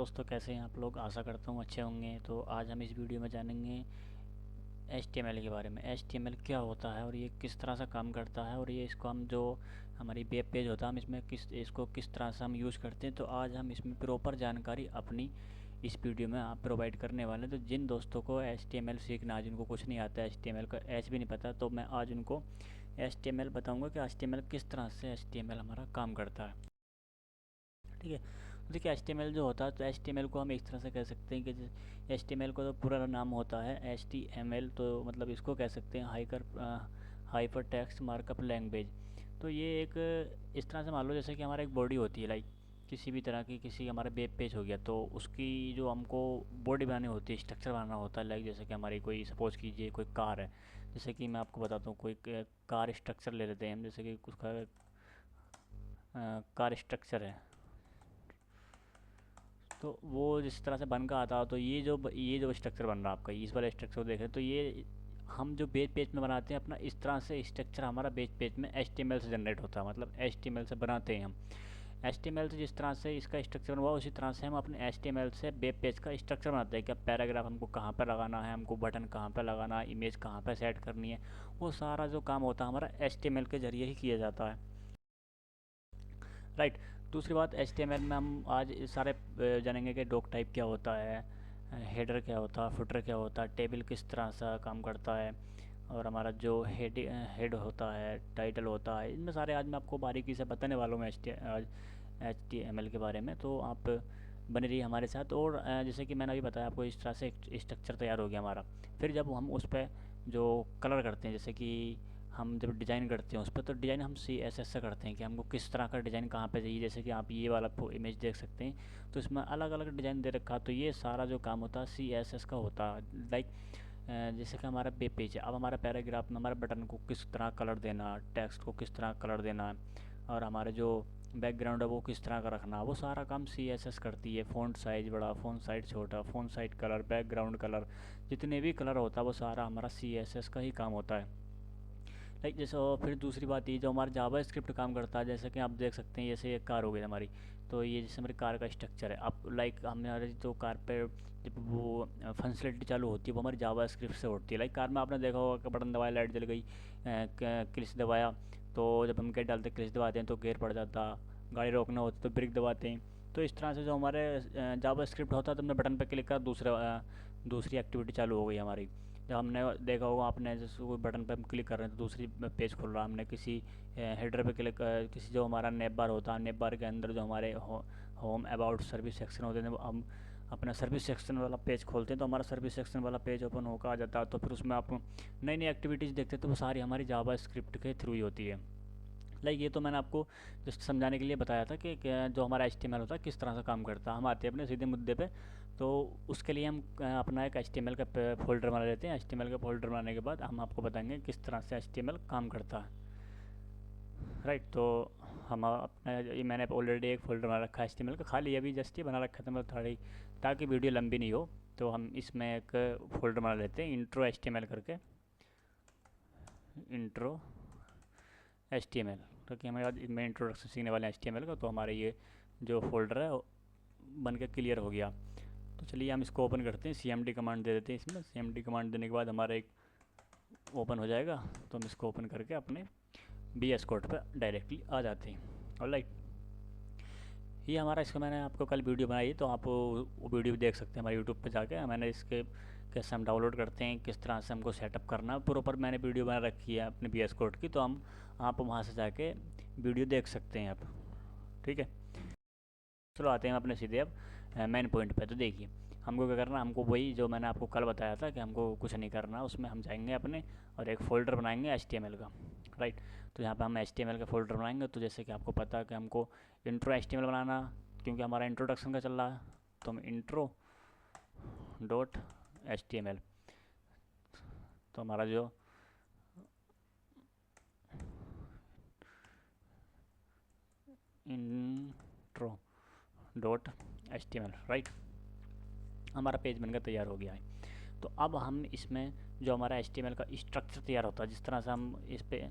दोस्तों, कैसे हैं आप लोग। आशा करता हूँ अच्छे होंगे। तो आज हम इस वीडियो में जानेंगे HTML के बारे में। HTML क्या होता है और ये किस तरह से काम करता है, और ये इसको हम जो हमारी वेब पेज होता है हम इसमें इसको किस तरह से हम यूज़ करते हैं। तो आज हम इसमें प्रॉपर जानकारी अपनी इस वीडियो में आप प्रोवाइड करने वाले हैं। तो जिन दोस्तों को HTML सीखना है, जिनको कुछ नहीं आता, HTML का H भी नहीं पता, तो मैं आज उनको HTML बताऊँगा कि HTML किस तरह से HTML हमारा काम करता है। ठीक है। तो देखिए, HTML जो होता है, तो HTML को हम इस तरह से कह सकते हैं कि HTML को तो पूरा नाम होता है HTML, तो मतलब इसको कह सकते हैं हाइपर टेक्स्ट मार्कअप लैंग्वेज। तो ये एक इस तरह से मान लो जैसे कि हमारा एक बॉडी होती है, लाइक किसी भी तरह की, किसी हमारा वेब पेज हो गया, तो उसकी जो हमको बॉडी बनानी होती है, स्ट्रक्चर बनाना होता है। लाइक जैसे कि हमारी कोई, सपोज कीजिए कोई कार है। जैसे कि मैं आपको बताता हूँ, कोई कार स्ट्रक्चर ले लेते हैं हम। जैसे कि उसका कार स्ट्रक्चर है, तो वो जिस तरह से बन का आता है, तो ये जो स्ट्रक्चर बन रहा है आपका, इस वाले स्ट्रक्चर को देखें, तो ये हम जो बेस पेज में बनाते हैं अपना, इस तरह से स्ट्रक्चर हमारा बेस पेज में HTML से जनरेट होता है। मतलब HTML से बनाते हैं हम। HTML से जिस तरह से इसका स्ट्रक्चर बना हुआ, उसी तरह से हम अपने HTML से वेब पेज का स्ट्रक्चर बनाते हैं। क्या पैराग्राफ हमको कहाँ पर लगाना है, हमको बटन कहाँ पर लगाना है, इमेज कहाँ पर सेट करनी है, वो सारा जो काम होता है हमारा HTML के ज़रिए ही किया जाता है। राइट। दूसरी बात, HTML में हम आज सारे जानेंगे कि डॉक टाइप क्या होता है, हेडर क्या होता है, फुटर क्या होता है, टेबल किस तरह से काम करता है, और हमारा जो हेड होता है, टाइटल होता है। इनमें सारे आज मैं आपको बारीकी से बताने वाला हूँ HTML के बारे में। तो आप बने रहिए हमारे साथ। और जैसे कि मैंने अभी बताया आपको, इस तरह से स्ट्रक्चर तैयार हो गया हमारा। फिर जब हम उस पर जो कलर करते हैं, जैसे कि हम जब डिज़ाइन करते हैं उस पर, तो डिज़ाइन हम CSS से करते हैं कि हमको किस तरह का डिज़ाइन कहाँ पे चाहिए। जैसे कि आप ये वाला इमेज देख सकते हैं, तो इसमें अलग अलग डिज़ाइन दे रखा है। तो ये सारा जो काम होता है CSS का होता है। लाइक जैसे कि हमारा वेब पेज है, अब हमारा पैराग्राफ में हमारे बटन को किस तरह कलर देना, टेक्स्ट को किस तरह कलर देना, और हमारे जो बैकग्राउंड है वो किस तरह का रखना, वो सारा काम CSS करती है। फ़ॉन्ट साइज़ बड़ा, फ़ॉन्ट साइज़ छोटा, font size colour, background colour, जितने भी कलर होता है वो सारा हमारा CSS का ही काम होता है। लाइक जैसे, और फिर दूसरी बात ये जो हमारा जावा स्क्रिप्ट काम करता है, जैसे कि आप देख सकते हैं, जैसे एक कार हो गई हमारी। तो ये जैसे हमारी कार का स्ट्रक्चर है, अब लाइक हमारे जो कार पे जब वो फंक्शनलिटी चालू होती है, वो हमारी जावा स्क्रिप्ट से होती है। लाइक कार में आपने देखा होगा कि बटन दबाया लाइट जल गई, क्लिच दबाया तो जब हम गेयर डालते क्लिच दबाते हैं तो गेयर पड़ जाता, गाड़ी रोकना होती तो ब्रेक दबाते हैं। तो इस तरह से जो हमारे जावा स्क्रिप्ट होता है, तो हमने बटन पर क्लिक कर दूसरी एक्टिविटी चालू हो गई हमारी। जब हमने देखा होगा आपने, जैसे कोई बटन पे हम क्लिक कर रहे हैं तो दूसरी पेज खुल रहा है, हमने किसी हेडर पे क्लिक, किसी जो हमारा नेप बार होता है, नेप बार के अंदर जो हमारे होम अबाउट सर्विस सेक्शन होते हैं, हम अपना सर्विस सेक्शन वाला पेज खोलते हैं, तो हमारा सर्विस सेक्शन वाला पेज ओपन होकर आ जाता है। तो फिर उसमें आप नई नई एक्टिविटीज़ देखते हैं, तो वो सारी हमारी जावा स्क्रिप्ट के थ्रू ही होती है। लाइक ये तो मैंने आपको जस्ट समझाने के लिए बताया था कि जो हमारा HTML होता है किस तरह से काम करता है। हम आते हैं अपने सीधे मुद्दे पे। तो उसके लिए हम अपना एक HTML का फोल्डर बना लेते हैं। HTML का फोल्डर बनाने के बाद हम आपको बताएंगे किस तरह से HTML काम करता है। राइट। तो हम अपना मैंने ऑलरेडी एक फ़ोल्डर बना रखा है HTML का, खाली अभी जस्ट ही बना रखा था, मतलब थोड़ी, ताकि वीडियो लंबी नहीं हो। तो हम इसमें एक फ़ोल्डर बना लेते हैं, इंट्रो HTML करके, इंट्रो HTML, क्योंकि हमें आज में इंट्रोडक्शन सीखने वाले हैं HTML का। तो हमारे ये जो फोल्डर है बन के क्लियर हो गया। तो चलिए हम इसको ओपन करते हैं, CMD कमांड दे देते हैं इसमें। CMD कमांड देने के बाद हमारा एक ओपन हो जाएगा। तो हम इसको ओपन करके अपने VS कोड पर डायरेक्टली आ जाते हैं। ऑलराइट। ये हमारा, इसका मैंने आपको कल वीडियो बनाई, तो आप वो वीडियो भी देख सकते हैं हमारे यूट्यूब पे जाके। मैंने इसके कैसे हम डाउनलोड करते हैं, किस तरह से हमको सेटअप करना है, प्रॉपर मैंने वीडियो बना रखी है अपने VS कोड की। तो आप वहाँ से जाके वीडियो देख सकते हैं आप। ठीक है। चलो आते हैं अपने सीधे अब मेन पॉइंट पे। तो देखिए, हमको क्या करना है, हमको वही जो मैंने आपको कल बताया था कि हमको कुछ नहीं करना, उसमें हम जाएंगे अपने और एक फ़ोल्डर बनाएंगे HTML का। राइट। तो यहाँ पे हम HTML का फ़ोल्डर बनाएंगे। तो जैसे कि आपको पता है कि हमको इंट्रो HTML बनाना, क्योंकि हमारा इंट्रोडक्शन का चल रहा है, तो हम इंट्रो डॉट HTML, तो हमारा जो इंट्रो डॉट HTML, राइट, हमारा पेज बनकर तैयार हो गया है। तो अब हम इसमें जो हमारा HTML का स्ट्रक्चर तैयार होता है, जिस तरह से हम इस पे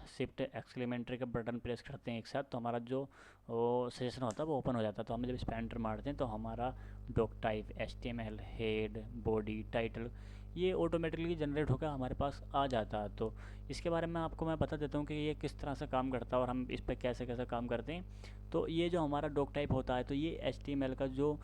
शिफ्ट एक्सक्लेमेटरी का बटन प्रेस करते हैं एक साथ, तो हमारा जो वो सेशन होता है वो ओपन हो जाता है। तो हम जब इस पर एंटर मारते हैं तो हमारा doctype, HTML, head, body, title, ये ऑटोमेटिकली जनरेट होकर हमारे पास आ जाता है। तो इसके बारे में आपको मैं बता देता हूँ कि ये किस तरह से काम करता है और हम इस पर कैसे कैसे काम करते हैं। तो ये जो हमारा डॉक टाइप होता है, तो ये HTML का जो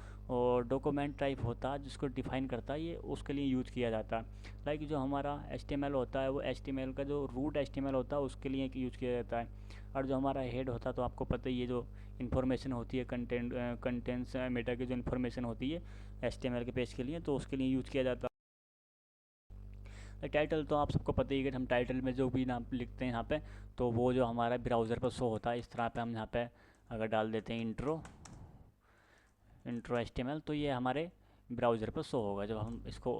डॉक्यूमेंट टाइप होता है जिसको डिफाइन करता है, ये उसके लिए यूज़ किया जाता है। लाइक जो हमारा HTML होता है वो HTML का जो रूट HTML होता है उसके लिए यूज़ किया जाता है। और जो हमारा हेड होता है तो आपको पता ही है, जो इन्फॉर्मेशन होती है कंटेंट्स मेटा की जो इन्फॉर्मेशन होती है HTML के पेज के लिए, तो उसके लिए यूज़ किया जाता है। टाइटल तो आप सबको पता ही है कि हम टाइटल में जो भी नाम लिखते हैं यहाँ पे, तो वो जो हमारा ब्राउज़र पर शो होता है इस तरह पे हम यहाँ पे अगर डाल देते हैं इंट्रो HTML, तो ये हमारे ब्राउज़र पर शो होगा। जब हम इसको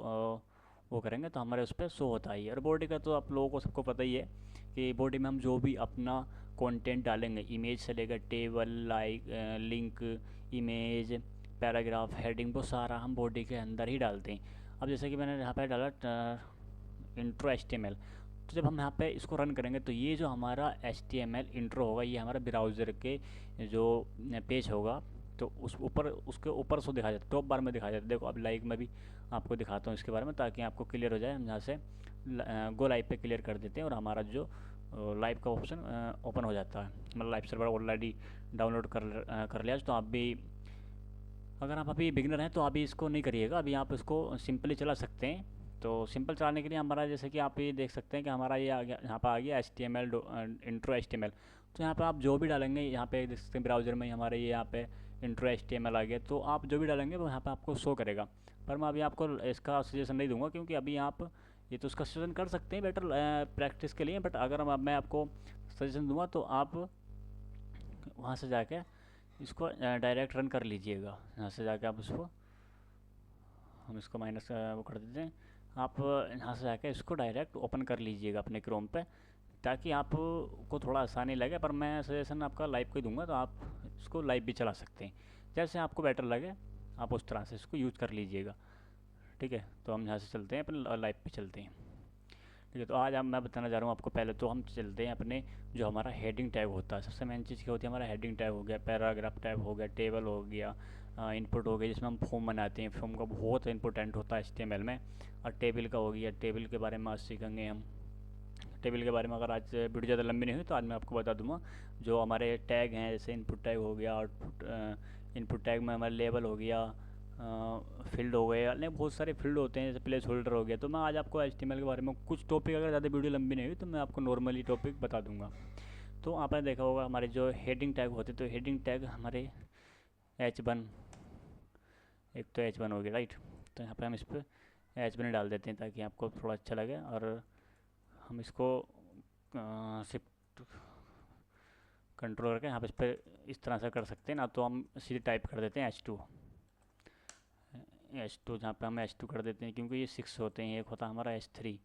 वो करेंगे तो हमारे उस पर शो होता ही है। और बॉडी का तो आप लोगों को सबको पता ही है कि बॉडी में हम जो भी अपना कंटेंट डालेंगे, इमेज से लेकर table, like, link, image, paragraph, heading, वो सारा हम बॉडी के अंदर ही डालते हैं। अब जैसे कि मैंने यहाँ पे डाला इंट्रो HTML, तो जब हम यहाँ पे इसको रन करेंगे तो ये जो हमारा HTML इंट्रो होगा ये हमारा ब्राउज़र के जो पेज होगा, तो उस ऊपर उसके ऊपर से दिखाया जाता है, टॉप बार में दिखाया जाता है। देखो अब लाइव में भी आपको दिखाता हूँ इसके बारे में ताकि आपको क्लियर हो जाए। हम यहाँ से गो लाइव पे क्लियर कर देते हैं और हमारा जो लाइव का ऑप्शन ओपन हो जाता है। मतलब लाइव सर्वर ऑलरेडी डाउनलोड कर लिया। तो आप भी, अगर आप अभी बिगिनर हैं तो अभी इसको नहीं करिएगा, अभी आप इसको सिंपली चला सकते हैं। तो सिंपल चलाने के लिए हमारा, जैसे कि आप ये देख सकते हैं कि हमारा ये आ गया, यहाँ पर आ गया HTML इंट्रो HTML। तो यहाँ पे आप जो भी डालेंगे, यहाँ पे देख सकते हैं ब्राउज़र में हमारे ये यहाँ पे इंट्रो HTML आ गया, तो आप जो भी डालेंगे वो यहाँ पे आपको शो करेगा। पर मैं अभी आपको इसका सजेशन नहीं दूंगा क्योंकि अभी आप ये तो उसका सजेशन कर सकते हैं बेटर प्रैक्टिस के लिए, बट अगर मैं आपको सजेशन दूंगा तो आप वहाँ से जाके इसको डायरेक्ट रन कर लीजिएगा। यहाँ से जाके आप इसको, हम इसको माइनस वो कर देते हैं, आप यहाँ से जाके इसको डायरेक्ट ओपन कर लीजिएगा अपने क्रोम पे, ताकि आपको थोड़ा आसानी लगे। पर मैं सजेशन आपका लाइव को ही दूंगा, तो आप इसको लाइव भी चला सकते हैं, जैसे आपको बेटर लगे आप उस तरह से इसको यूज़ कर लीजिएगा। ठीक है, तो हम यहाँ से चलते हैं अपने लाइव पे चलते हैं। ठीक है, तो आज मैं बताना जा रहा हूँ आपको। पहले तो हम चलते हैं अपने जो हमारा हेडिंग टैग होता है। सबसे मेन चीज़ क्या होती है, हमारा हेडिंग टैग हो गया, पैराग्राफ टैग हो गया, टेबल हो गया, इनपुट हो गया जिसमें हम फॉर्म बनाते हैं। फॉर्म का बहुत इंपॉर्टेंट होता है HTML में। और टेबल का हो गया, टेबल के बारे में आज सीखेंगे हम। टेबल के बारे में अगर आज वीडियो ज़्यादा लंबी नहीं हुई तो आज मैं आपको बता दूंगा जो हमारे टैग हैं, जैसे इनपुट टैग हो गया, आउटपुट इनपुट टैग में हमारा लेबल हो गया, फील्ड हो गए, अन्य बहुत सारे फील्ड होते हैं, जैसे प्लेस होल्डर हो गया। तो मैं आज आपको HTML के बारे में कुछ टॉपिक, अगर ज़्यादा वीडियो लंबी नहीं हुई तो मैं आपको नॉर्मली टॉपिक बता दूंगा। तो आपने देखा होगा हमारे जो हेडिंग टैग होते, तो हेडिंग टैग हमारे H1, एक तो H1 हो गया, राइट। तो यहाँ पर हम इस पर H1 डाल देते हैं ताकि आपको थोड़ा अच्छा लगे। और हम इसको शिफ्ट कंट्रोल करके यहाँ पर इस पर इस तरह से कर सकते हैं ना, तो हम सीधे टाइप कर देते हैं H2, जहाँ पे हम H2 कर देते हैं क्योंकि ये 6 होते हैं, एक होता है हमारा H3।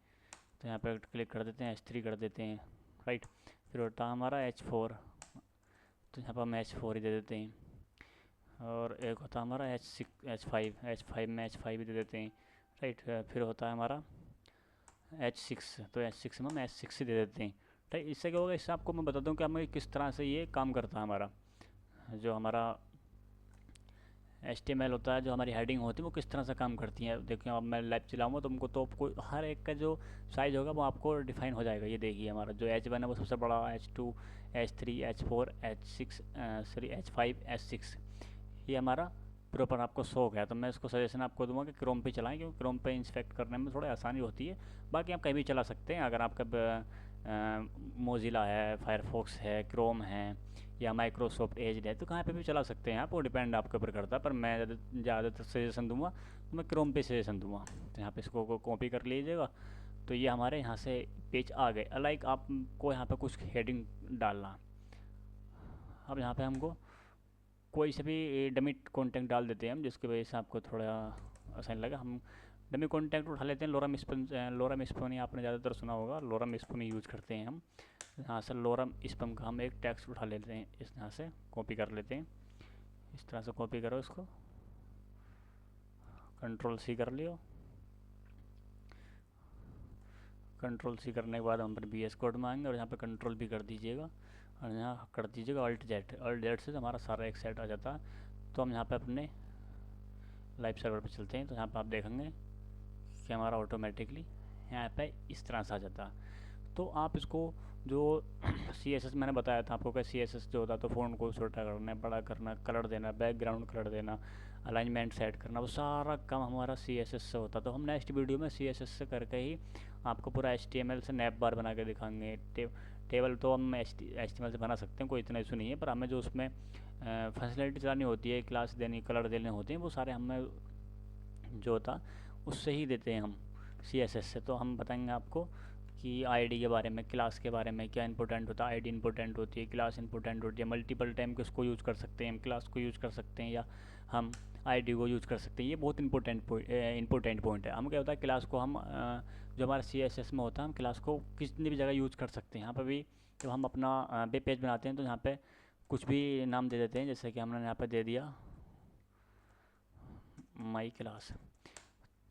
तो यहाँ पर क्लिक कर देते हैं, H3 कर देते हैं, राइट। फिर होता है हमारा H4, तो यहाँ पर हम H4 ही दे देते हैं। और एक होता है हमारा H5 में H5 ही दे देते हैं, राइट। फिर होता है हमारा H6, तो H6 में हम H6 ही दे देते हैं, राइट। इससे क्या होगा, इससे आपको मैं बताता हूँ कि हमें किस तरह से ये काम करता है। हमारा जो हमारा HTML होता है, जो हमारी हेडिंग होती है वो किस तरह से काम करती है। देखिए अब मैं लाइव चलाऊँगा तो तो आपको हर एक का जो साइज़ होगा वो आपको डिफाइन हो जाएगा। ये देखिए हमारा जो H1 है वो सबसे बड़ा, H2, H3, H4, H6, sorry H5, H6, ये हमारा प्रॉपर आपको शो हो गया। तो मैं इसको सजेशन आपको दूंगा कि क्रोम पे चलाएं, क्योंकि क्रोम पे इंस्पेक्ट करने में थोड़ी आसानी होती है। बाकी आप कहीं भी चला सकते हैं, अगर आपका मोजिला है, फायरफॉक्स है, क्रोम है या माइक्रोसॉफ्ट एज है, तो कहाँ पे भी चला सकते हैं आप, वो डिपेंड आपके ऊपर करता है। पर मैं ज़्यादातर सजेशन दूंगा तो मैं क्रोम पे सजेशन दूंगा। तो यहाँ पे इसको कॉपी कर लीजिएगा। तो ये हमारे यहाँ से पेज आ गए। लाइक आपको यहाँ पे कुछ हेडिंग डालना, अब यहाँ पे हमको कोई से भी डमी कॉन्टेंट डाल देते हैं हम, जिसकी वजह से आपको थोड़ा आसान लगा। हम डमी कॉन्टेंट उठा लेते हैं, लोरम स्पम आपने ज़्यादातर सुना होगा, लोरम स्पम यूज़ करते हैं हम। यहाँ से लोरम स्पम का हम एक टेक्स्ट उठा लेते हैं, इस यहाँ से कॉपी कर लेते हैं। इस तरह से कॉपी करो, इसको Ctrl+C कर लियो, कंट्रोल सी करने के बाद हम पर VS कोड में आएंगे और यहाँ पे कंट्रोल भी कर दीजिएगा और यहाँ कर दीजिएगा Alt Z से हमारा सारा एक सेट आ जाता है। तो हम यहाँ पे अपने लाइव सर्वर पे चलते हैं, तो यहाँ पे आप देखेंगे कि हमारा ऑटोमेटिकली यहाँ पे इस तरह से आ जाता है। तो आप इसको जो CSS मैंने बताया था आपको कि CSS जो होता है तो फ़ॉन्ट को छोटा करना, बड़ा करना, कलर देना, बैकग्राउंड कलर देना, अलाइनमेंट सेट करना, वो सारा काम हमारा CSS से होता है। तो हम नेक्स्ट वीडियो में CSS से करके ही आपको पूरा HTML से नैप बार बना के दिखाएंगे। टेबल तो हम HTML से बना सकते हैं, कोई इतना इशू नहीं है, पर हमें जो उसमें फैसिलिटी चलानी होती है, क्लास देनी, कलर देने होते हैं, वो सारे हमें जो होता उससे ही देते हैं हम CSS से। तो हम बताएंगे आपको कि आईडी के बारे में, क्लास के बारे में, क्या इंपॉर्टेंट होता है, आईडी इंपॉर्टेंट होती है, क्लास इंपॉर्टेंट होती है, मल्टीपल टाइम किसको यूज़ कर सकते हैं, हम क्लास को यूज़ कर सकते हैं या हम आईडी को यूज़ कर सकते हैं। ये बहुत इंपॉर्टेंट पॉइंट है। हम क्या होता है, क्लास को हम जो हमारा CSS में होता है, हम क्लास को किसी भी जगह यूज़ कर सकते हैं। यहाँ पर भी जब हम अपना वेब पेज बनाते हैं तो यहाँ पर कुछ भी नाम दे देते हैं, जैसे कि हमने यहाँ पर दे दिया माई क्लास,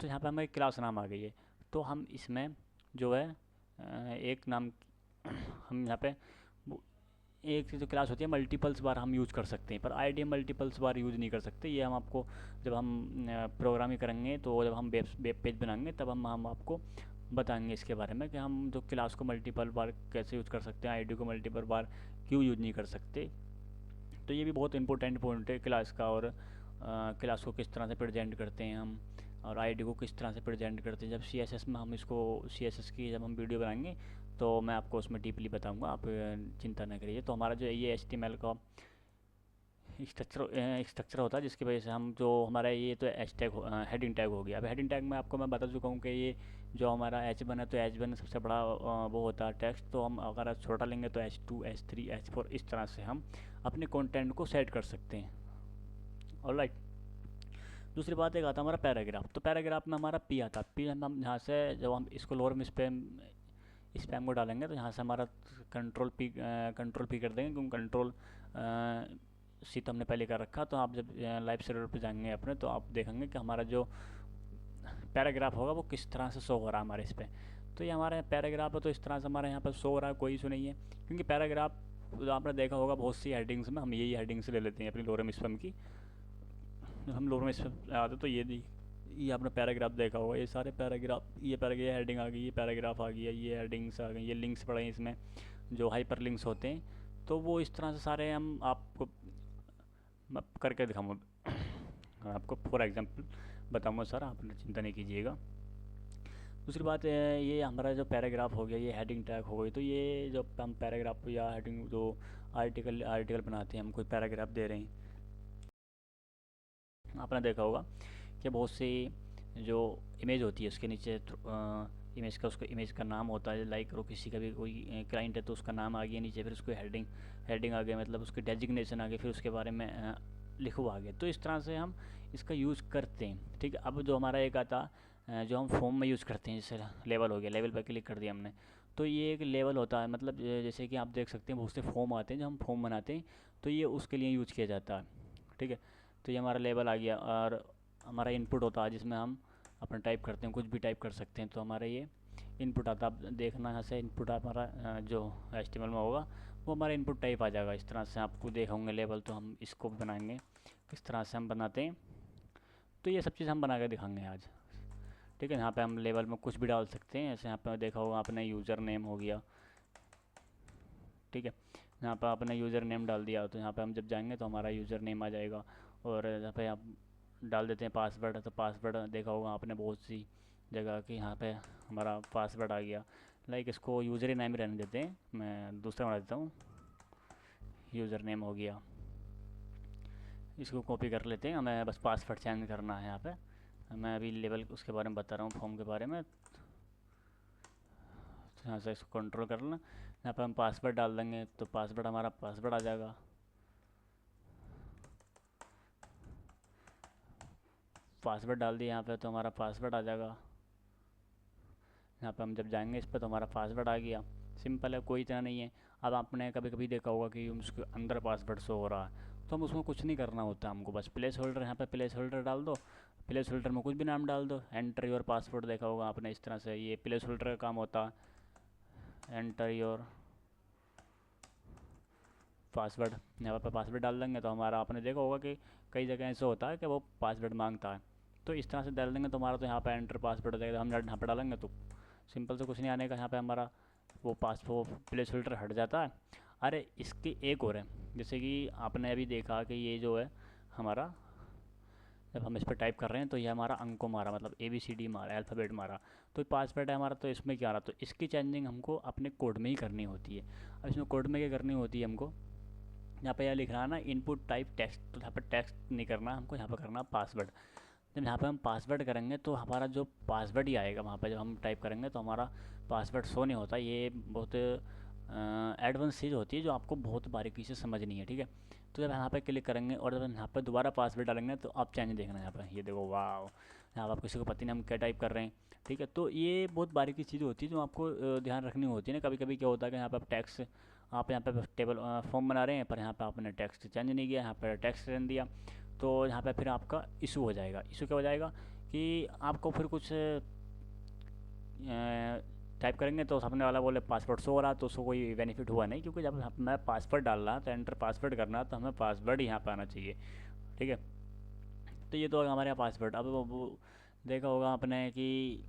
तो यहाँ पे हमें क्लास नाम आ गई है। तो हम इसमें जो है एक नाम हम यहाँ पे एक जो क्लास होती है मल्टीपल्स बार हम यूज़ कर सकते हैं, पर आईडी मल्टीपल्स बार यूज़ नहीं कर सकते। ये हम आपको जब हम प्रोग्रामिंग करेंगे, तो जब हम वेब पेज बनाएंगे तब हम आपको बताएंगे इसके बारे में कि हम जो क्लास को मल्टीपल बार कैसे यूज़ कर सकते हैं, आईडी को मल्टीपल बार क्यों यूज़ नहीं कर सकते। तो ये भी बहुत इंपॉर्टेंट पॉइंट है क्लास का, और क्लास को किस तरह से प्रेजेंट करते हैं हम, और आईडी को किस तरह से प्रेजेंट करते हैं। जब CSS में हम इसको CSS की जब हम वीडियो बनाएंगे तो मैं आपको उसमें डीपली बताऊंगा, आप चिंता न करिए। तो हमारा जो ये HTML का स्ट्रक्चर होता है, जिसकी वजह से हम जो हमारा ये तो हेडिंग टैग हो गया। अब हेडिंग टैग में आपको मैं बता चुका हूँ कि ये जो हमारा H1 है, तो H1 सबसे बड़ा वो होता है टेक्स्ट। तो हम अगर छोटा लेंगे तो H2, H3, H4 इस तरह से हम अपने कंटेंट को सेट कर सकते हैं। ऑलराइट। दूसरी बात एक आता है हमारा पैराग्राफ। तो पैराग्राफ में हमारा P आता है। P हम यहाँ से जब हम इसको लोअर में स्पैम को डालेंगे तो यहाँ से हमारा कंट्रोल P कर देंगे, क्योंकि कंट्रोल C तो हमने पहले कर रखा। तो आप जब लाइव सर्वर पे जाएंगे अपने, तो आप देखेंगे कि हमारा जो पैराग्राफ होगा वो किस तरह से शो हो रहा है हमारे इस पर। तो ये हमारा पैराग्राफ है, तो इस तरह से हमारे यहाँ पर शो हो रहा है, कोई इशू नहीं है। क्योंकि पैराग्राफ जो आपने देखा होगा बहुत सी हेडिंग्स में हम यही हेडिंग्स ले लेते हैं अपनी लोअर स्पैम की। हम लोअर स्पैम आते तो ये आपने पैराग्राफ देखा होगा, ये सारे पैराग्राफ, ये हेडिंग आ गई, ये पैराग्राफ आ गया, ये हेडिंग्स आ गई, ये लिंक्स पड़े हैं इसमें जो हाइपर लिंक्स होते हैं। तो वो इस तरह से सारे हम आपको करके दिखाऊंगा, आपको फॉर एग्जांपल बताऊंगा सर, आप चिंता नहीं कीजिएगा। दूसरी बात ये हमारा जो पैराग्राफ हो गया, ये हेडिंग टैग हो गई। तो ये जो हम पैराग्राफ या हेडिंग जो आर्टिकल बनाते हैं, हम कोई पैराग्राफ दे रहे हैं, आपने देखा होगा कि बहुत सी जो इमेज होती है उसके नीचे इमेज का नाम होता है। लाइक करो किसी का भी कोई क्लाइंट है तो उसका नाम आ गया नीचे, फिर उसको हेडिंग आ गया, मतलब उसकी डेजिग्नेशन आ गई, फिर उसके बारे में लिखो आ गया। तो इस तरह से हम इसका यूज़ करते हैं। ठीक है। अब जो हमारा एक आता जो हम फॉर्म में यूज़ करते हैं, जैसे लेवल हो गया, लेवल पर क्लिक कर दिया हमने, तो ये एक लेवल होता है। मतलब जैसे कि आप देख सकते हैं बहुत से फॉर्म आते हैं जो हम फॉर्म बनाते हैं, तो ये उसके लिए यूज़ किया जाता है। ठीक है। तो ये हमारा लेवल आ गया, और हमारा इनपुट होता है जिसमें हम अपना टाइप करते हैं, कुछ भी टाइप कर सकते हैं। तो हमारा ये इनपुट आता है, देखना यहाँ से इनपुट हमारा जो HTML में होगा वो हमारा इनपुट टाइप आ जाएगा। इस तरह से आपको देखा होंगे लेवल, तो हम इसको बनाएंगे किस तरह से हम बनाते हैं। तो ये सब चीज़ हम बना के दिखाएंगे आज। ठीक है। यहाँ पे हम लेवल में कुछ भी डाल सकते हैं, जैसे यहाँ पे देखा होगा आपने यूज़र नेम हो गया। ठीक है। यहाँ पर आपने यूज़र नेम डाल दिया, तो यहाँ पे हम जब जाएंगे तो हमारा यूज़र नेम आ जाएगा। और यहाँ पे आप डाल देते हैं पासवर्ड, तो पासवर्ड देखा होगा आपने बहुत सी जगह कि यहाँ पे हमारा पासवर्ड आ गया। लाइक इसको यूज़र नेम रहने देते हैं, मैं दूसरा बना देता हूँ, यूज़र नेम हो गया। इसको कॉपी कर लेते हैं, हमें बस पासवर्ड चेंज करना है। यहाँ पे मैं अभी लेवल उसके बारे में बता रहा हूँ, फॉर्म के बारे में। तो यहाँ से इसको कंट्रोल कर लेना, यहाँ पर हम पासवर्ड डाल देंगे तो पासवर्ड हमारा पासवर्ड आ जाएगा। पासवर्ड डाल दिया यहाँ पे तो हमारा पासवर्ड आ जाएगा। यहाँ पे हम जब जाएंगे इस पर तो हमारा पासवर्ड आ गया। सिंपल है, कोई इतना नहीं है। अब आपने कभी कभी देखा होगा कि उसके अंदर पासवर्ड शो हो रहा है, तो हम उसमें कुछ नहीं करना होता, हमको बस प्लेस होल्डर, यहाँ पे प्लेस होल्डर डाल दो, प्लेस होल्डर में कुछ भी नाम डाल दो, एंटर योर पासवर्ड देखा होगा आपने, इस तरह से ये प्लेस होल्डर का काम होता है। एंटर योर पासवर्ड, यहाँ पर पासवर्ड डाल देंगे तो हमारा, आपने देखा होगा कि कई जगह ऐसा होता है कि वो पासवर्ड मांगता है, तो इस तरह से डाल देंगे तो हमारा तो यहाँ पर एंटर पासवर्ड हो जाएगा। हम यहाँ पर डालेंगे तो सिंपल से कुछ नहीं आने का, यहाँ पे हमारा वो प्लेस होल्डर हट जाता है। अरे इसकी एक और है, जैसे कि आपने अभी देखा कि ये जो है हमारा, जब हम इस पर टाइप कर रहे हैं तो ये हमारा अंकों मारा, मतलब ABCD मारा, अल्फ़ाबेट मारा, तो पासवर्ड है हमारा, तो इसमें क्या रहा, तो इसकी चेंजिंग हमको अपने कोड में ही करनी होती है। अब इसमें कोड में क्या करनी होती है हमको, यहाँ पे यह लिख रहा है ना इनपुट टाइप टेक्स्ट, तो यहाँ पर टेक्स्ट नहीं करना हमको, यहाँ पर करना पासवर्ड। जब यहाँ पे हम पासवर्ड करेंगे तो हमारा जो पासवर्ड ही आएगा वहाँ पे, जब हम टाइप करेंगे तो हमारा पासवर्ड शो नहीं होता। ये बहुत एडवांस चीज़ होती है जो आपको बहुत बारीकी से समझनी है, ठीक है। तो जब यहाँ पे क्लिक करेंगे और जब हम यहाँ पे दोबारा पासवर्ड डालेंगे तो आप चेंज देखना यहाँ पे, ये देखो वाह, यहाँ पर आप किसी को पता नहीं हम क्या टाइप कर रहे हैं, ठीक है। तो ये बहुत बारीकी चीज़ होती है जो आपको ध्यान रखनी होती है ना। कभी कभी क्या होता है कि यहाँ पर आप टैक्स, आप यहाँ पे टेबल फॉर्म बना रहे हैं पर यहाँ पे आपने टेक्स्ट चेंज नहीं किया, यहाँ पर टेक्स्ट रहने दिया, तो यहाँ पे फिर आपका इशू हो जाएगा। इशू क्या हो जाएगा कि आपको फिर कुछ टाइप करेंगे तो सामने वाला बोले पासवर्ड शो हो रहा, तो उसको कोई बेनिफिट हुआ नहीं, क्योंकि जब मैं पासवर्ड डाल रहा तो एंटर पासवर्ड करना, तो हमें पासवर्ड यहाँ पर आना चाहिए, ठीक है। तो ये तो हमारे यहाँ पासवर्ड। अब वो देखा होगा आपने कि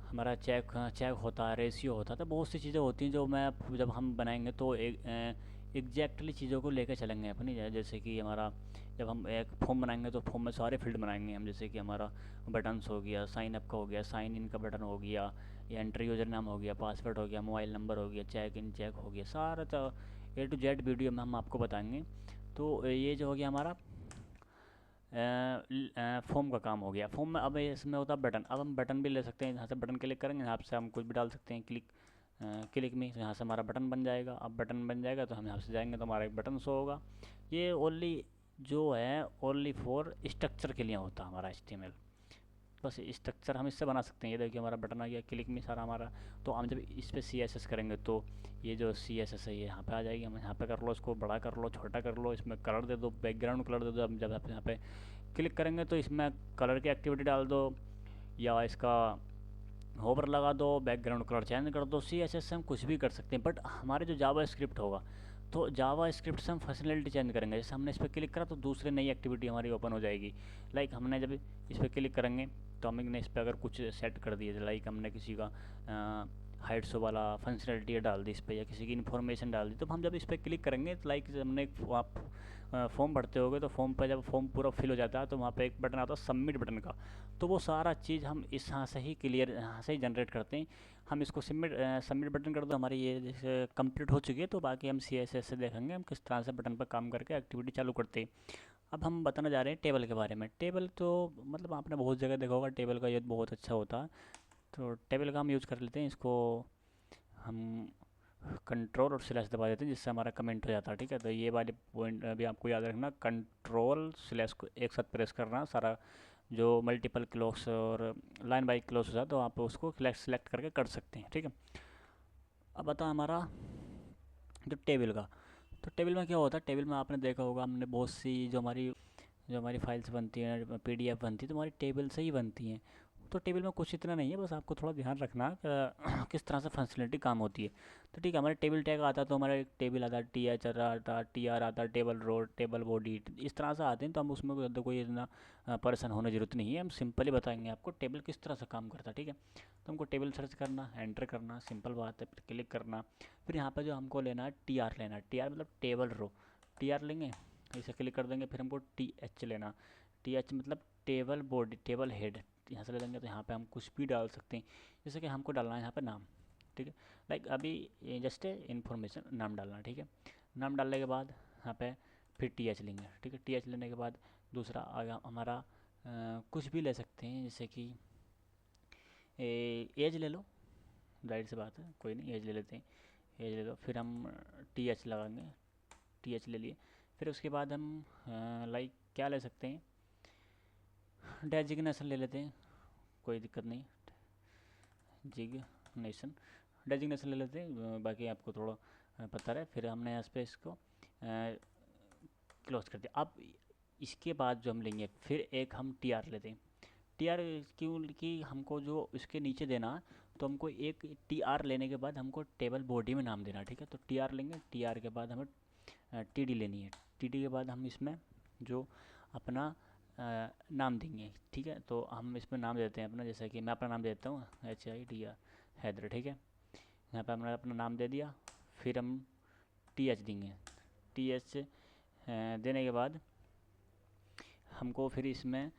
हमारा चेक चेक होता है, रेशियो होता है, तो बहुत सी चीज़ें होती हैं जो मैं जब हम बनाएंगे तो एग्जैक्टली चीज़ों को लेकर चलेंगे अपनी। जैसे कि हमारा जब हम एक फॉर्म बनाएंगे तो फॉर्म में सारे फील्ड बनाएंगे हम, जैसे कि हमारा बटन्स हो गया, साइन अप का हो गया, साइन इन का बटन हो गया, या एंटर यूज़र नाम हो गया, पासवर्ड हो गया, मोबाइल नंबर हो गया, चेक इन चेक हो गया, सारा तो A to Z वीडियो में हम आपको बताएंगे। तो ये जो हो गया हमारा फॉर्म का काम हो गया। फॉर्म में अब इसमें होता है बटन, अब हम बटन भी ले सकते हैं, यहाँ से बटन क्लिक करेंगे, यहाँ से हम कुछ भी डाल सकते हैं, क्लिक में, तो यहाँ से हमारा बटन बन जाएगा। अब बटन बन जाएगा तो हम यहाँ से जाएंगे तो हमारा एक बटन शो होगा। ये ओनली जो है ओनली फॉर स्ट्रक्चर के लिए होता है हमारा HTML, बस स्ट्रक्चर हम इससे बना सकते हैं। ये देखिए हमारा बटन आ गया, क्लिक में सारा हमारा। तो हम जब इस पर CSS करेंगे तो ये जो CSS है ये यहाँ पे आ जाएगी, हम यहाँ पे कर लो, इसको बड़ा कर लो, छोटा कर लो, इसमें कलर दे दो, बैकग्राउंड कलर दे दो। अब जब आप यहाँ पे क्लिक करेंगे तो इसमें कलर की एक्टिविटी डाल दो, या इसका होवर लगा दो, बैकग्राउंड कलर चेंज कर दो। CSS से हम कुछ भी कर सकते हैं, बट हमारे जो जावा स्क्रिप्ट होगा, तो जावा स्क्रिप्ट से हम फंक्शनलिटी चेंज करेंगे। जैसे हमने इस पर क्लिक करा तो दूसरी नई एक्टिविटी हमारी ओपन हो जाएगी। लाइक हमने जब इस पर क्लिक करेंगे तो हमने इस पर अगर कुछ सेट कर दिए, लाइक हमने किसी का हाइट शो वाला फंक्शनलिटी डाल दी इस पर, या किसी की इन्फॉर्मेशन डाल दी, तो हम जब इस पर क्लिक करेंगे तो लाइक हमने आप फॉर्म भरते होगे तो फॉर्म पर जब फॉर्म पूरा फिल हो जाता है तो वहाँ पे एक बटन आता है सबमिट बटन का, तो वो सारा चीज़ हम इस यहाँ से ही क्लियर, यहाँ से ही जनरेट करते हैं। हम इसको सबमिट बटन कर दो, हमारी ये जैसे कंप्लीट हो चुकी है, तो बाकी हम CSS से देखेंगे हम किस तरह से बटन पर काम करके एक्टिविटी चालू करते हैं। अब हम बताना जा रहे हैं टेबल के बारे में। टेबल तो मतलब आपने बहुत जगह देखा होगा, टेबल का यूज़ बहुत अच्छा होता है, तो टेबल का हम यूज़ कर लेते हैं। इसको हम कंट्रोल और स्लैश दबा देते हैं, जिससे हमारा कमेंट हो जाता है, ठीक है। तो ये वाले पॉइंट अभी आपको याद रखना, कंट्रोल स्लैश को एक साथ प्रेस करना, सारा जो मल्टीपल क्लोज और लाइन बाई क्लोज हो जाए तो आप उसको सेलेक्ट करके कर सकते हैं, ठीक है। अब बता हमारा जो टेबल का, तो टेबल में क्या होता है, टेबल में आपने देखा होगा, हमने बहुत सी जो हमारी फाइल्स बनती हैं, PDF बनती है, तो हमारी टेबल से ही बनती हैं। तो टेबल में कुछ इतना नहीं है, बस आपको थोड़ा ध्यान रखना किस तरह से फंक्शनलिटी काम होती है। तो ठीक है, हमारे टेबल टैग आता है तो हमारा एक टेबल आता है, TH आता है, TR आता है, टेबल रो, टेबल बॉडी, इस तरह से आते हैं। तो हम उसमें कोई इतना परेशान होने की जरूरत नहीं है, हम सिंपली बताएंगे आपको टेबल किस तरह से काम करता है, ठीक है। तो हमको टेबल सर्च करना, एंटर करना, सिंपल बात है, फिर क्लिक करना, फिर यहाँ पर जो हमको लेना है TR लेना है, TR मतलब टेबल रो, TR लेंगे, इसे क्लिक कर देंगे। फिर हमको TH लेना, TH मतलब टेबल बॉडी, टेबल हेड, यहाँ से ले लेंगे। तो यहाँ पे हम कुछ भी डाल सकते हैं, जैसे कि हमको डालना है यहाँ पे नाम, ठीक है। लाइक अभी जस्ट इन्फॉर्मेशन नाम डालना, ठीक है। नाम डालने के बाद यहाँ पे फिर TH लेंगे, ठीक है। TH लेने के बाद दूसरा आगे हमारा कुछ भी ले सकते हैं, जैसे कि एज ले लो, जाहिर सी बात है, कोई नहीं, एज ले लेते हैं, एज ले लो। फिर हम TH लगाएंगे, TH ले लिए। फिर उसके बाद हम लाइक क्या ले सकते हैं, डेजिग्नेशन ले लेते हैं, कोई दिक्कत नहीं, जिग्नेशन डेजिग्नेशन ले लेते हैं, बाकी आपको थोड़ा पता रहे। फिर हमने यहाँ पे इसको क्लोज कर दिया। अब इसके बाद जो हम लेंगे फिर एक हम टी आर लेते हैं। टी आर क्योंकि हमको जो इसके नीचे देना, तो हमको एक टी आर लेने के बाद हमको टेबल बॉडी में नाम देना, ठीक है। तो टी आर लेंगे, टी आर के बाद हमें टी डी लेनी है, टी डी के बाद हम इसमें जो अपना नाम देंगे, ठीक है। तो हम इसमें नाम देते हैं अपना, जैसे कि मैं अपना नाम देता हूँ HIDR, हैदर, ठीक है। यहाँ पे हमने अपना नाम दे दिया, फिर हम TH देंगे। TH देने के बाद हमको फिर इसमें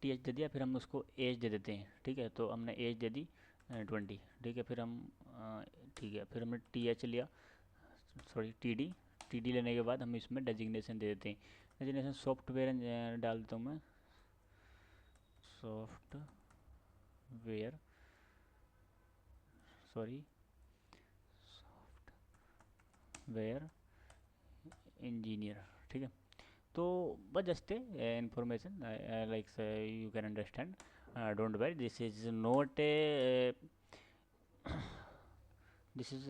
TH दे दिया, फिर हम उसको एज दे देते हैं, ठीक है। तो हमने एज दे दी 20, ठीक है। फिर हम ठीक है, फिर हमने TH लिया, सॉरी TD लेने के बाद हम इसमें डेजिग्नेशन दे देते हैं। डेजिग्नेशन सॉफ्टवेयर डाल देता हूँ मैं, सॉफ्टवेयर, सॉरी सॉफ्टवेयर इंजीनियर, ठीक है। तो बस just information like you can understand, don't worry, this is not a this is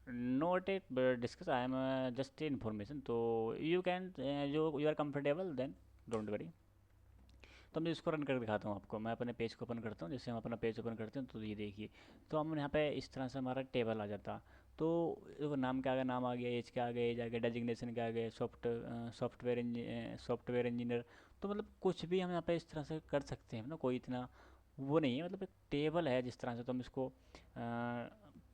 not a discuss, I am just information. तो यू कैन जो you are comfortable then don't worry. तो मैं इसको run कर दिखाता हूँ आपको, मैं अपने पेज को ओपन करता हूँ। जैसे हम अपना पेज ओपन करते हैं तो ये देखिए, तो हम यहाँ पे इस तरह से हमारा टेबल आ जाता। तो देखो नाम क्या आ गया, नाम आ गया, एज क्या आ गया, एज आ गया, डेजिग्नेशन क्या आ गया, सॉफ्टवेयर इंजीनियर। तो मतलब कुछ भी हम यहाँ पे इस तरह से कर सकते हैं ना, कोई इतना वो नहीं है, मतलब एक टेबल है जिस तरह से। तो हम इसको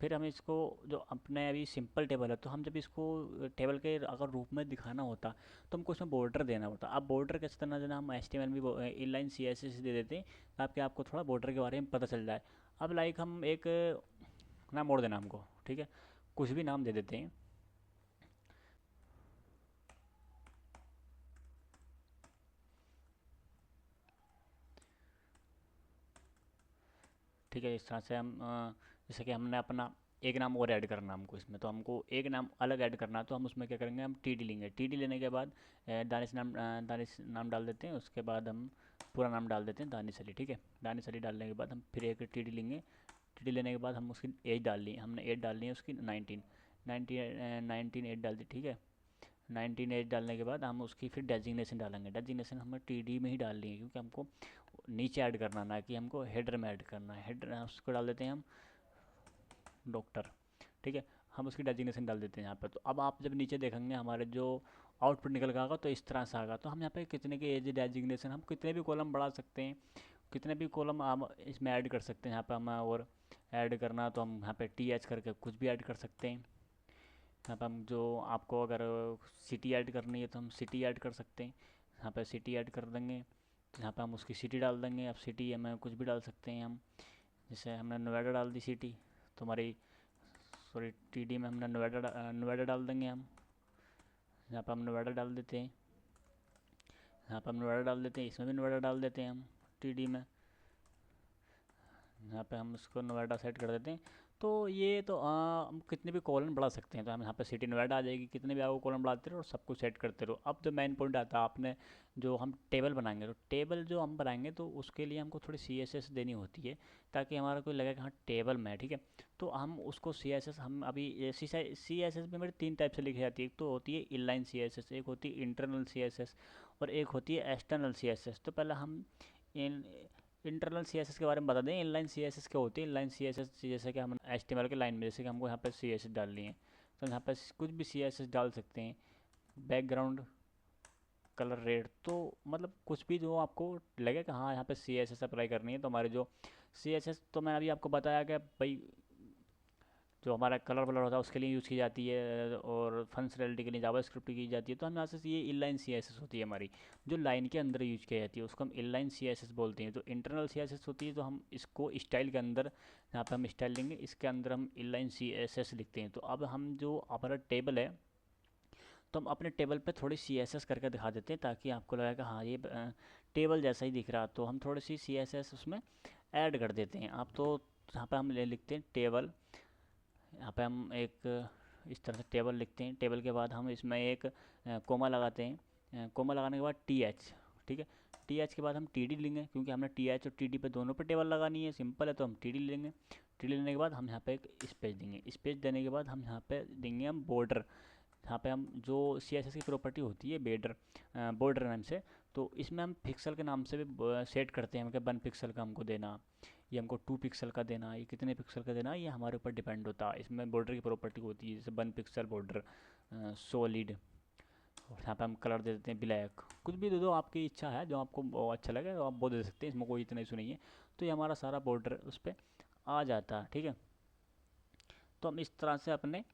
फिर हम इसको जो अपने अभी सिंपल टेबल है, तो हम जब इसको टेबल के अगर रूप में दिखाना होता तो हमको उसमें बॉर्डर देना होता। अब बॉर्डर किस तरह देना, हम HTML में इनलाइन CSS दे देते हैं ताकि आपको थोड़ा बॉर्डर के बारे में पता चल जाए। अब लाइक हम एक नाम और देना हमको, ठीक है, कुछ भी नाम दे देते हैं, ठीक है। इस तरह से हम जैसे कि हमने अपना एक नाम और ऐड करना हमको इसमें, तो हमको एक नाम अलग ऐड करना, तो हम उसमें क्या करेंगे, हम TD लेंगे। TD लेने के बाद दानिश नाम डाल देते हैं, उसके बाद हम पूरा नाम डाल देते हैं दानिश अली, ठीक है। दानिश अली डालने के बाद हम फिर एक TD लेंगे। TD लेने के बाद हम उसकी एज डाल ली, हमने एज डालनी है उसकी 19 एज डाल दी, ठीक है। 19 एज डालने के बाद हम उसकी फिर डेजिग्नेशन डालेंगे। डेजिग्नेशन हमें TD में ही डालनी है क्योंकि हमको नीचे ऐड करना ना कि हमको हेडर में ऐड करना है। हेडर उसको डाल देते हैं हम डॉक्टर, ठीक है। हम उसकी डेजिग्नेशन डाल देते हैं यहाँ पर। तो अब आप जब नीचे देखेंगे हमारे जो आउटपुट निकल कर आएगा तो इस तरह से आएगा। तो हम यहाँ पे कितने के एज डेजिग्नेशन, हम कितने भी कॉलम बढ़ा सकते हैं, कितने भी कॉलम आप इसमें ऐड कर सकते हैं। यहाँ पे हमें और ऐड करना तो हम यहाँ पे TH करके कुछ भी ऐड कर सकते हैं। यहाँ पे हम जो आपको अगर सिटी ऐड करनी है तो हम सिटी ऐड कर सकते हैं, यहाँ पे सिटी ऐड कर देंगे। तो यहाँ पे हम उसकी सिटी डाल देंगे। अब सिटी हमें कुछ भी डाल सकते हैं हम, जैसे हमने नोएडा डाल दी सिटी, तो हमारी सॉरी TD में हमने नोएडा डाल देंगे हम। यहाँ पे हम नोएडा डाल देते हैं, यहाँ पे हम नोएडा डाल देते हैं, इसमें भी नोएडा डाल देते हैं हम TD में। यहाँ पे हम इसको नोएडा सेट कर देते हैं। तो ये तो हम कितने भी कॉलम बढ़ा सकते हैं। तो हम यहाँ पे सिटी नोएडा आ जाएगी, कितने भी आपको कॉलम बढ़ाते रहो और सब कुछ सेट करते रहो। अब जो मेन पॉइंट आता है, आपने जो हम टेबल बनाएंगे, तो टेबल जो हम बनाएंगे तो उसके लिए हमको थोड़ी CSS देनी होती है ताकि हमारा कोई लगे कि हाँ टेबल में है, ठीक है। तो हम उसको CSS हम अभी CSS में मेरी 3 टाइप से लिखी जाती है। एक तो होती है इनलाइन CSS, एक होती है इंटरनल CSS और एक होती है एक्सटर्नल CSS। तो पहले हम इन इंटरनल CSS के बारे में बता दें। इनलाइन CSS क्या होती है, इनलाइन CSS जैसे कि हम HTML के लाइन में, जैसे कि हमको यहाँ पर CSS डालनी है तो यहाँ पर कुछ भी CSS डाल सकते हैं। बैकग्राउंड कलर रेड, तो मतलब कुछ भी जो आपको लगे कि हाँ यहाँ पे CSS अप्लाई करनी है। तो हमारे जो CSS तो मैंने अभी आपको बताया कि भाई जो हमारा कलर वलर होता है उसके लिए यूज़ की जाती है और फंक्शनैलिटी के लिए जावास्क्रिप्ट की जाती है। तो हम यहाँ से ये इनलाइन CSS होती है हमारी, जो लाइन के अंदर यूज की जाती है, उसको हम इनलाइन CSS बोलते हैं। तो इंटरनल CSS होती है, तो हम इसको स्टाइल के अंदर, यहाँ पे हम स्टाइल लेंगे, इसके अंदर हम इनलाइन CSS लिखते हैं। तो अब हम जो हमारा टेबल है, तो हम अपने टेबल पे थोड़ी CSS करके दिखा देते हैं ताकि आपको लगे कि हाँ ये टेबल जैसा ही दिख रहा। तो हम थोड़ी सी CSS उसमें ऐड कर देते हैं। आप तो यहाँ पे हम ले लिखते हैं टेबल, यहाँ पे हम एक इस तरह से टेबल लिखते हैं। टेबल के बाद हम इसमें एक कोमा लगाते हैं, कोमा लगाने के बाद TH, ठीक है। TH के बाद हम TD लेंगे क्योंकि हमने TH और TD पे दोनों पे टेबल लगानी है, सिंपल है। तो हम TD लेंगे। TD लेने के बाद हम यहाँ पे एक स्पेस देंगे, स्पेस देने के बाद हम यहाँ पे देंगे हम बॉर्डर। यहाँ पे हम जो CSS की प्रॉपर्टी होती है बॉर्डर बॉर्डर नाम से, तो इसमें हम पिक्सल के नाम से भी सेट करते हैं कि 1 पिक्सल का हमको देना, ये हमको 2 पिक्सल का देना, ये कितने पिक्सल का देना, ये हमारे ऊपर डिपेंड होता है। इसमें बॉर्डर की प्रॉपर्टी होती है, जैसे 1 पिक्सल बॉर्डर सॉलिड, और यहाँ पे हम कलर दे देते हैं ब्लैक, कुछ भी दे दो, आपकी इच्छा है, जो आपको अच्छा लगे तो आप वो दे सकते हैं, इसमें कोई इतना इशू नहीं है। तो ये हमारा सारा बॉर्डर उस पर आ जाता है, ठीक है। तो हम इस तरह से अपने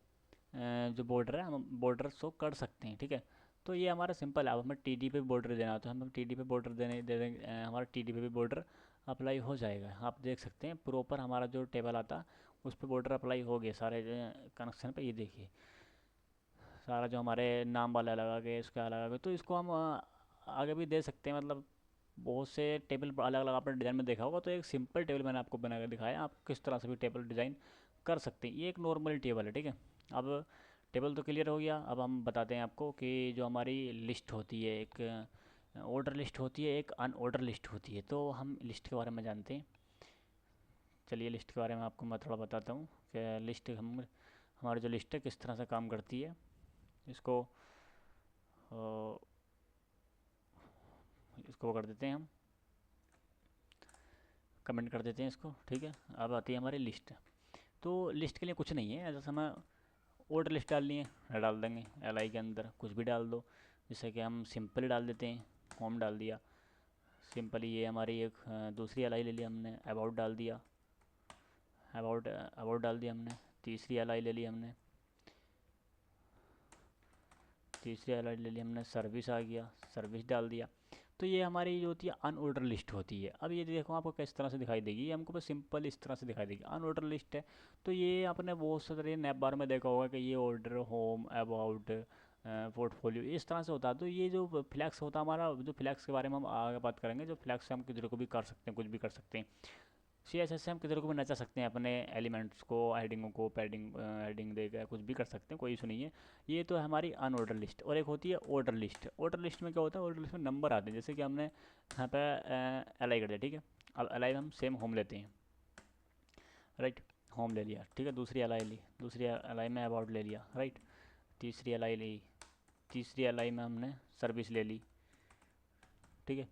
जो बॉर्डर है हम बॉर्डर शो कर सकते हैं, ठीक है। तो ये हमारा सिंपल है। अब हमें TD पे बॉर्डर देना होता है, हम TD पे बॉर्डर दे देंगे, हमारा TD पे भी बॉर्डर अप्लाई हो जाएगा। आप देख सकते हैं प्रॉपर हमारा जो टेबल आता है उस पर बॉर्डर अप्लाई हो गए सारे कनेक्शन पे। ये देखिए सारा जो हमारे नाम वाला लगा के इसका लगा के, तो इसको हम आगे भी दे सकते हैं। मतलब बहुत से टेबल अलग अलग आपने डिज़ाइन में देखा होगा, तो एक सिंपल टेबल मैंने आपको बना कर दिखाया, आप किस तरह से भी टेबल डिज़ाइन कर सकते हैं। ये एक नॉर्मल टेबल है, ठीक है। अब टेबल तो क्लियर हो गया। अब हम बताते हैं आपको कि जो हमारी लिस्ट होती है, एक ऑर्डर लिस्ट होती है, एक अनऑर्डर लिस्ट होती है। तो हम लिस्ट के बारे में जानते हैं। चलिए लिस्ट के बारे में आपको मैं थोड़ा बताता हूँ कि लिस्ट हमारी जो लिस्ट है किस तरह से काम करती है। इसको इसको कर देते हैं, हम कमेंट कर देते हैं इसको, ठीक है। अब आती है हमारी लिस्ट। तो लिस्ट के लिए कुछ नहीं है, जैसे हमें ऑर्डर लिस्ट डालनी है डाल देंगे, LI के अंदर कुछ भी डाल दो। जैसे कि हम सिंपल डाल देते हैं, होम डाल दिया सिंपली। ये हमारी एक दूसरी LI ले ली हमने, अबाउट डाल दिया, अबाउट डाल दिया हमने। तीसरी LI ले ली हमने, सर्विस आ गया, सर्विस डाल दिया। तो ये हमारी जो होती है अनऑर्डर लिस्ट होती है। अब ये देखो आपको किस तरह से दिखाई देगी, ये हमको बस सिंपल इस तरह से दिखाई देगी, अनऑर्डर लिस्ट है। तो ये आपने बहुत सारे नैप बार में देखा होगा कि ये ऑर्डर, होम, अबाउट, पोर्टफोलियो इस तरह से होता है। तो ये जो फ्लैक्स होता है हमारा, जो फ्लैक्स के बारे में हम आगे बात करेंगे, जो फ्लैक्स से हम किसी को भी कर सकते हैं, कुछ भी कर सकते हैं। CSS से हम किधर को भी नचा सकते हैं, अपने एलिमेंट्स को, हेडिंगों को, हेडिंग देकर कुछ भी कर सकते हैं, कोई इशू नहीं है। ये तो है हमारी अनऑर्डर लिस्ट। और एक होती है ऑर्डर लिस्ट। ऑर्डर लिस्ट में क्या होता है, ऑर्डर लिस्ट में नंबर आते हैं, जैसे कि हमने यहाँ पे LI कर दिया, ठीक है। अब LI में हम सेम होम लेते हैं, राइट, होम ले लिया, ठीक है। दूसरी LI ली, दूसरी LI में अबाउट ले लिया, राइट। तीसरी LI ली, तीसरी LI में हमने सर्विस ले ली, ठीक है,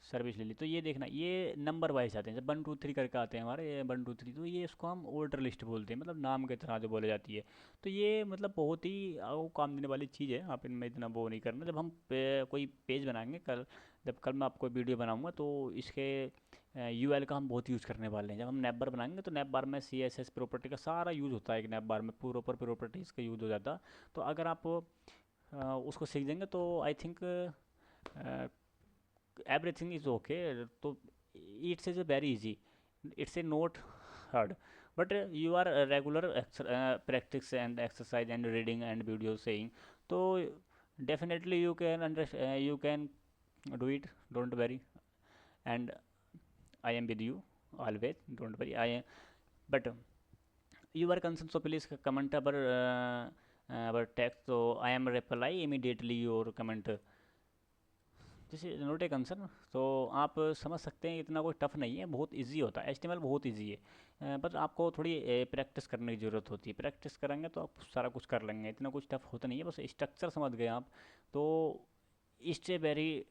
सर्विस ले ली। तो ये देखना, ये नंबर वाइज आते हैं, जब 1 2 3 करके आते हैं हमारे, ये 1 2 3, तो ये इसको हम ऑर्डर लिस्ट बोलते हैं, मतलब नाम की तरह जो बोले जाती है। तो ये मतलब बहुत ही वो काम देने वाली चीज़ है, आप इनमें इतना वो नहीं करना। जब हम कोई पेज बनाएंगे कल, जब कल मैं आपको वीडियो बनाऊंगा, तो इसके UL का हम बहुत यूज़ करने वाले हैं। जब हम नैप बार बनाएंगे तो नैप बार में CSS प्रॉपर्टी का सारा यूज़ होता है, एक नैप बार में प्रॉपर प्रॉपर्टीज़ का यूज़ हो जाता है। तो अगर आप उसको सीख देंगे तो I think everything is okay. So it's a very easy, it's a not hard, but you are a regular practice and exercise and reading and video saying, so definitely you can understand, you can do it, don't worry. And I am with you always, don't worry. I am, but your concern, so please comment our text, so I am reply immediately your comment. This is not a concern. तो आप समझ सकते हैं, इतना कोई tough नहीं है, बहुत इजी होता है। HTML बहुत इजी है, बस आपको थोड़ी प्रैक्टिस करने की ज़रूरत होती है। प्रैक्टिस करेंगे तो आप सारा कुछ कर लेंगे, इतना कुछ टफ होता नहीं है, बस स्ट्रक्चर समझ गए आप तो it's a very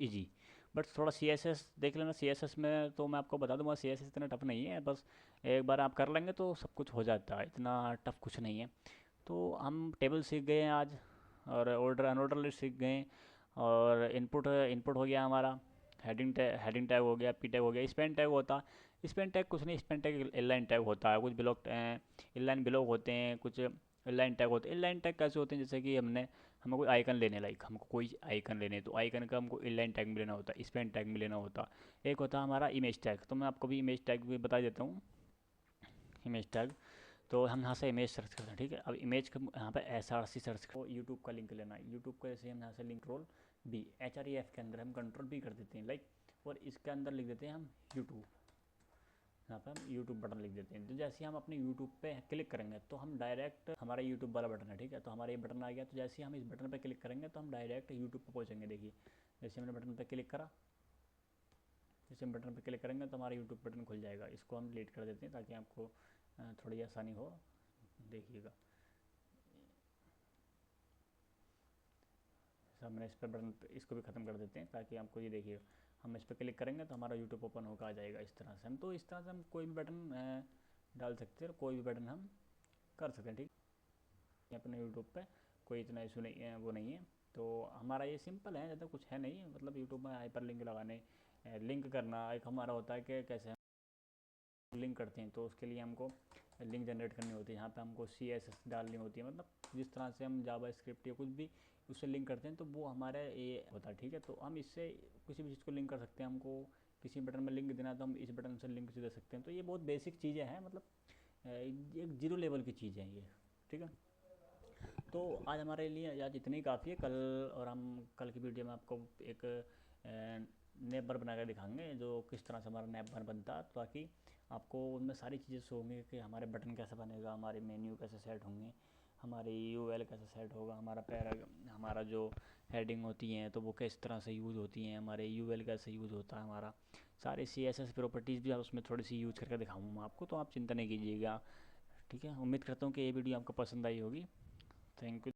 easy. But थोड़ा CSS देख लेना, CSS में तो मैं आपको बता दूंगा, CSS इतना टफ नहीं है, बस एक बार आप कर लेंगे तो सब कुछ हो जाता है, इतना टफ कुछ नहीं है। तो हम टेबल सीख गए हैं आज, और ऑर्डर अनऑर्डर लिस्ट सीख गए, और इनपुट इनपुट हो गया हमारा, हेडिंग टैग हो गया, P टैग हो गया। स्पेन टैग होता, स्पेन टैग कुछ नहीं, स्पेन टैग इनलाइन टैग होता है, कुछ ब्लॉक इनलाइन ब्लॉक होते हैं, कुछ इनलाइन टैग होते हैं। इनलाइन टैग कैसे होते हैं, जैसे कि हमें कोई आइकन लेने, लाइक हमको कोई आइकन लेने, तो आइकन का हमको इनलाइन टैग में लेना होता है, स्पेन टैग में लेना होता है। एक होता है हमारा इमेज टैग, तो मैं आपको भी इमेज टैग भी बता देता हूँ। इमेज टैग, तो हम यहाँ से इमेज सर्च करते हैं, ठीक है। अब इमेज का यहाँ पे SRC सर्च करो, यूट्यूब का लिंक लेना है, यूट्यूब का जैसे हम यहाँ से लिंक कंट्रोल B, HREF के अंदर हम कंट्रोल B कर देते हैं, लाइक, और इसके अंदर लिख देते हैं हम यूट्यूब, यहाँ पे हम यूट्यूब बटन लिख देते हैं। तो जैसे ही हम अपने यूट्यूब पे क्लिक करेंगे तो हम डायरेक्ट, हमारा यूट्यूब वाला बटन है, ठीक है, तो हमारा ये बटन आ गया। तो जैसे ही हम इस बटन पे क्लिक करेंगे तो हम डायरेक्ट यूट्यूब पे पहुँचेंगे। देखिए जैसे हमने बटन पे क्लिक करा, जैसे हम बटन पे क्लिक करेंगे तो हमारा यूट्यूब बटन खुल जाएगा। इसको हम डिलीट कर देते हैं ताकि आपको थोड़ी आसानी हो, देखिएगा। अच्छा, मैंने इस पर बटन इसको भी ख़त्म कर देते हैं ताकि आपको ये देखिए, हम इस पर क्लिक करेंगे तो हमारा यूट्यूब ओपन होकर आ जाएगा इस तरह से। हम तो इस तरह से हम कोई भी बटन डाल सकते हैं और कोई भी बटन हम कर सकते हैं, ठीक है। अपने यूट्यूब पे कोई इतना इशू नहीं है, वो नहीं है। तो हमारा ये सिंपल है, ज़्यादा कुछ है नहीं, मतलब यूट्यूब में हाइपर लिंक लगाने, लिंक करना एक हमारा होता है कि कैसे हम लिंक करते हैं। तो उसके लिए हमको लिंक जनरेट करनी होती है, यहाँ पे हमको CSS डालनी होती है, मतलब जिस तरह से हम जावा स्क्रिप्ट या कुछ भी उससे लिंक करते हैं तो वो हमारा ये होता है, ठीक है। तो हम इससे किसी भी चीज़ को लिंक कर सकते हैं। हमको किसी बटन में लिंक देना है तो हम इस बटन से लिंक दे सकते हैं। तो ये बहुत बेसिक चीज़ें हैं, मतलब एक जीरो लेवल की चीज़ है ये, ठीक है। तो आज हमारे लिए आज इतनी काफ़ी है। कल और हम कल की वीडियो में आपको एक नैप बार बना कर दिखाएंगे, जो किस तरह से हमारा नैप बार बनता है, ताकि आपको उनमें सारी चीज़ें शो होंगी कि हमारे बटन कैसे बनेगा, हमारे मेन्यू कैसे सेट होंगे, हमारी UL कैसे सेट होगा, हमारा जो हेडिंग होती हैं तो वो किस तरह से यूज़ होती हैं, हमारे UL कैसे यूज़ होता है, हमारा सारे CSS प्रॉपर्टीज़ भी आप उसमें थोड़ी सी यूज़ करके दिखाऊंगा आपको। तो आप चिंता नहीं कीजिएगा, ठीक है। उम्मीद करता हूँ कि ये वीडियो आपको पसंद आई होगी। Thank you.